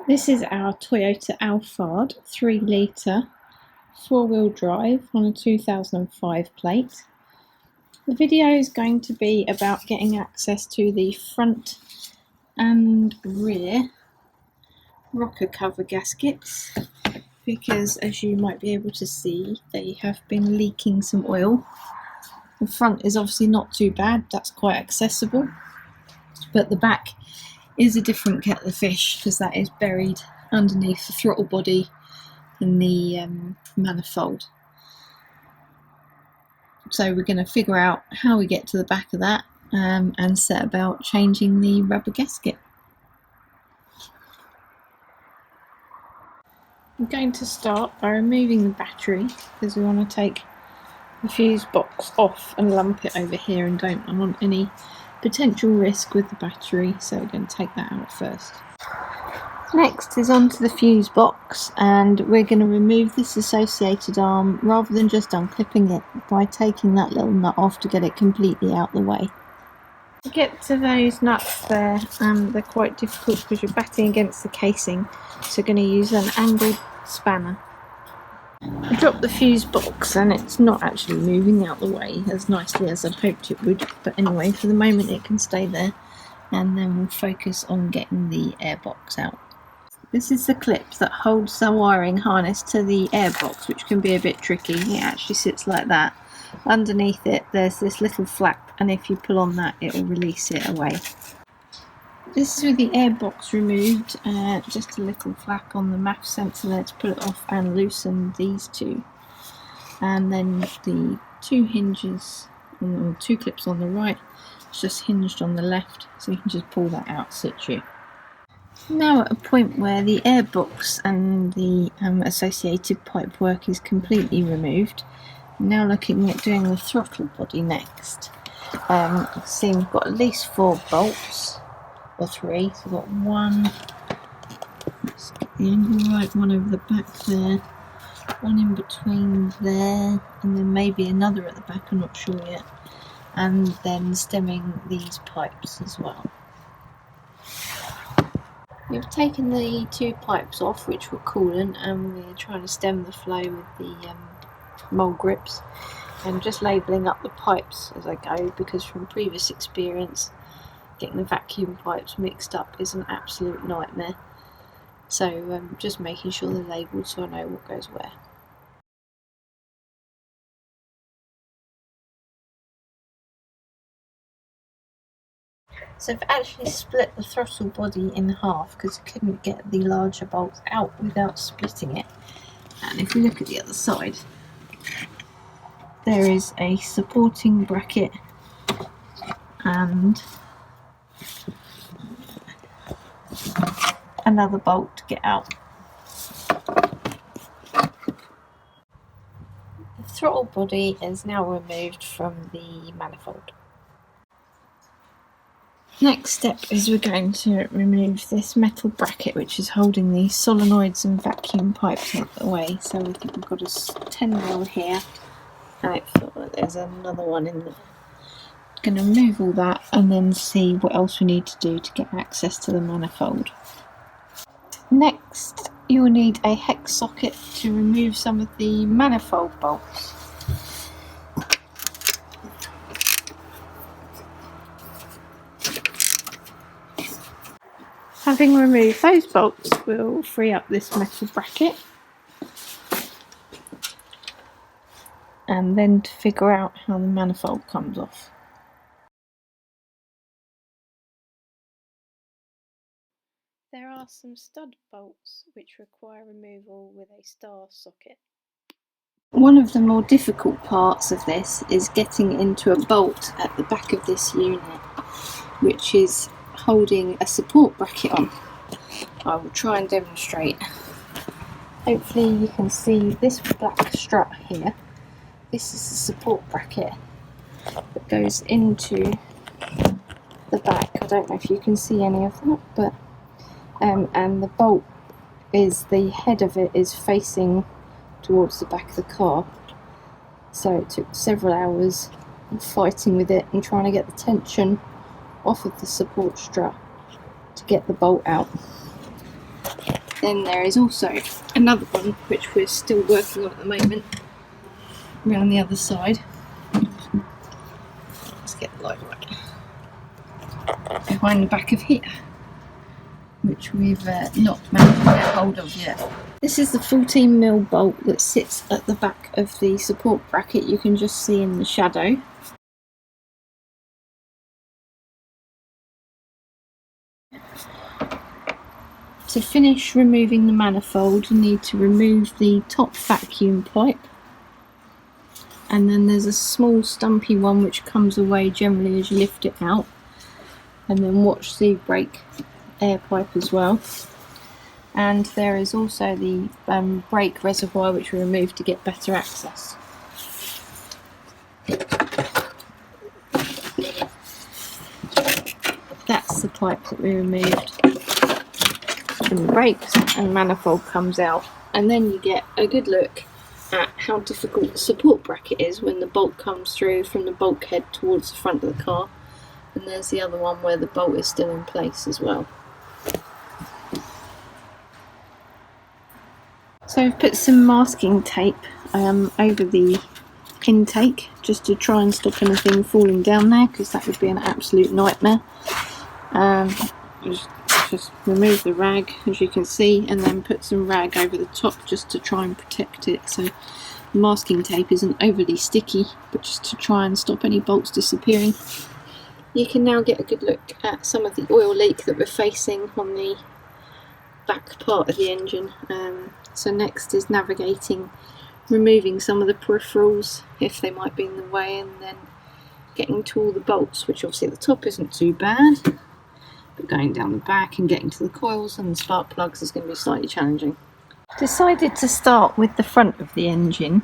This is our Toyota Alphard 3 litre 4-wheel drive on a 2005 plate. The video is going to be about getting access to the front and rear rocker cover gaskets, because as you might be able to see, they have been leaking some oil. The front is obviously not too bad, that's quite accessible, but the back is a different kettle of fish because that is buried underneath the throttle body and the manifold. So we're going to figure out how we get to the back of that and set about changing the rubber gasket. I'm going to start by removing the battery because we want to take the fuse box off and lump it over here and don't want any potential risk with the battery, so we're going to take that out first. Next is onto the fuse box, and we're going to remove this associated arm rather than just unclipping it by taking that little nut off to get it completely out the way. To get to those nuts there, they're quite difficult because you're batting against the casing, so we're going to use an angled spanner. I dropped the fuse box and it's not actually moving out the way as nicely as I'd hoped it would, but anyway, for the moment it can stay there, and then we'll focus on getting the airbox out. This is the clip that holds the wiring harness to the airbox, which can be a bit tricky. It actually sits like that. Underneath it there's this little flap, and if you pull on that it will release it away. This is with the airbox removed, just a little flap on the MAF sensor there to pull it off and loosen these two. And then the two hinges, or two clips on the right, it's just hinged on the left, so you can just pull that out situ. Now at a point where the airbox and the associated pipework is completely removed, I'm now looking at doing the throttle body next. I've seen we've got at least 4 bolts. Or 3, so we've got one, let's get the angle right, one over the back there, one in between there, and then maybe another at the back, I'm not sure yet, and then stemming these pipes as well. We've taken the 2 pipes off which were coolant, and we're trying to stem the flow with the mole grips. I'm just labelling up the pipes as I go, because from previous experience getting the vacuum pipes mixed up is an absolute nightmare, so just making sure they're labelled so I know what goes where. So I've actually split the throttle body in half because I couldn't get the larger bolts out without splitting it, and if we look at the other side, there is a supporting bracket and another bolt to get out. The throttle body is now removed from the manifold. Next step is we're going to remove this metal bracket which is holding the solenoids and vacuum pipes out of the way. So we think we've got a 10mm here, and it feels like there's another one in there. Going to remove all that and then see what else we need to do to get access to the manifold. Next, you will need a hex socket to remove some of the manifold bolts. Having removed those bolts, we'll free up this metal bracket, and then to figure out how the manifold comes off. There are some stud bolts which require removal with a star socket. One of the more difficult parts of this is getting into a bolt at the back of this unit, which is holding a support bracket on. I will try and demonstrate. Hopefully you can see this black strut here. This is the support bracket that goes into the back. I don't know if you can see any of that, but and the bolt is, the head of it is facing towards the back of the car, so it took several hours of fighting with it and trying to get the tension off of the support strut to get the bolt out. Then there is also another one which we're still working on at the moment around the other side. Let's get the light right. Behind the back of here, which we've not managed to get hold of yet. This is the 14mm bolt that sits at the back of the support bracket. You can just see in the shadow. To finish removing the manifold, you need to remove the top vacuum pipe, and then there's a small stumpy one which comes away generally as you lift it out, and then watch the brake air pipe as well. And there is also the brake reservoir which we removed to get better access. That's the pipe that we removed from the brakes, and manifold comes out, and then you get a good look at how difficult the support bracket is when the bolt comes through from the bulkhead towards the front of the car. And there's the other one where the bolt is still in place as well. So I've put some masking tape over the intake just to try and stop anything falling down there, because that would be an absolute nightmare. Just remove the rag, as you can see, and then put some rag over the top just to try and protect it. So the masking tape isn't overly sticky, but just to try and stop any bolts disappearing. You can now get a good look at some of the oil leak that we're facing on the back part of the engine. So next is navigating, removing some of the peripherals if they might be in the way, and then getting to all the bolts, which obviously at the top isn't too bad, but going down the back and getting to the coils and the spark plugs is going to be slightly challenging. Decided to start with the front of the engine.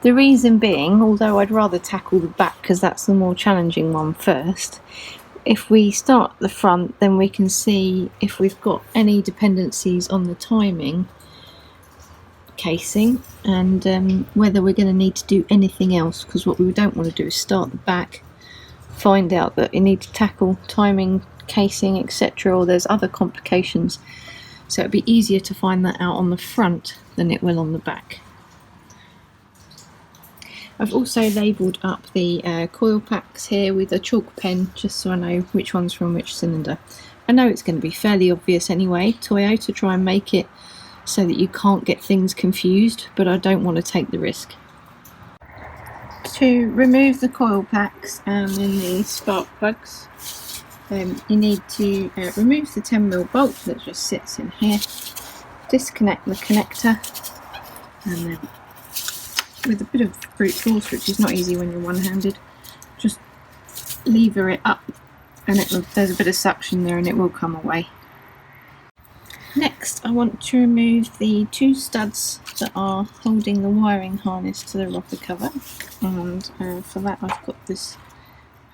The reason being, although I'd rather tackle the back because that's the more challenging one first, if we start at the front, then we can see if we've got any dependencies on the timing casing, and whether we're going to need to do anything else, because what we don't want to do is start the back, find out that you need to tackle timing, casing, etc., or there's other complications. So it'd be easier to find that out on the front than it will on the back. I've also labelled up the coil packs here with a chalk pen, just so I know which one's from which cylinder. I know it's going to be fairly obvious anyway. Toyota try and make it so that you can't get things confused, but I don't want to take the risk. To remove the coil packs and the spark plugs, you need to remove the 10mm bolt that just sits in here, disconnect the connector, and then with a bit of brute force, which is not easy when you're one-handed, just lever it up, and there's a bit of suction there and it will come away. Next, I want to remove the two studs that are holding the wiring harness to the rocker cover, and for that I've got this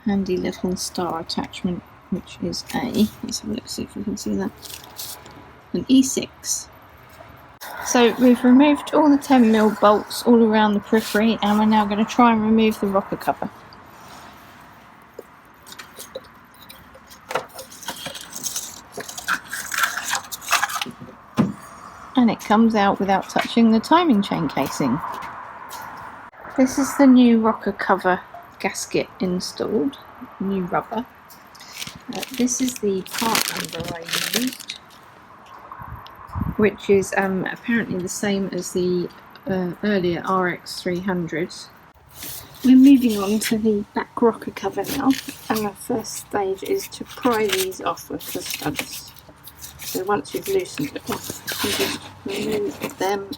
handy little star attachment, which is let's have a look, see if we can see that, an E6. So we've removed all the 10mm bolts all around the periphery, and we're now going to try and remove the rocker cover. And it comes out without touching the timing chain casing. This is the new rocker cover gasket installed, new rubber. This is the part number I used, which is apparently the same as the earlier RX 300s. We're moving on to the back rocker cover now, and the first stage is to pry these off with the studs. So once you've loosened it off, you just remove them.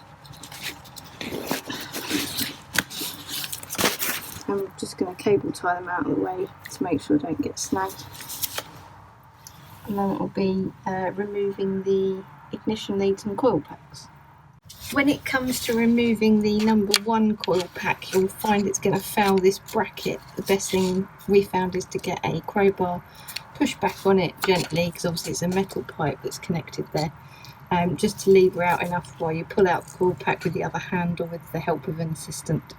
I'm just going to cable tie them out of the way to make sure I don't get snagged. And then it will be removing the ignition leads and coil packs. When it comes to removing the number 1 coil pack, you'll find it's going to foul this bracket. The best thing we found is to get a crowbar, push back on it gently, because obviously it's a metal pipe that's connected there, just to lever out enough while you pull out the coil pack with the other hand or with the help of an assistant.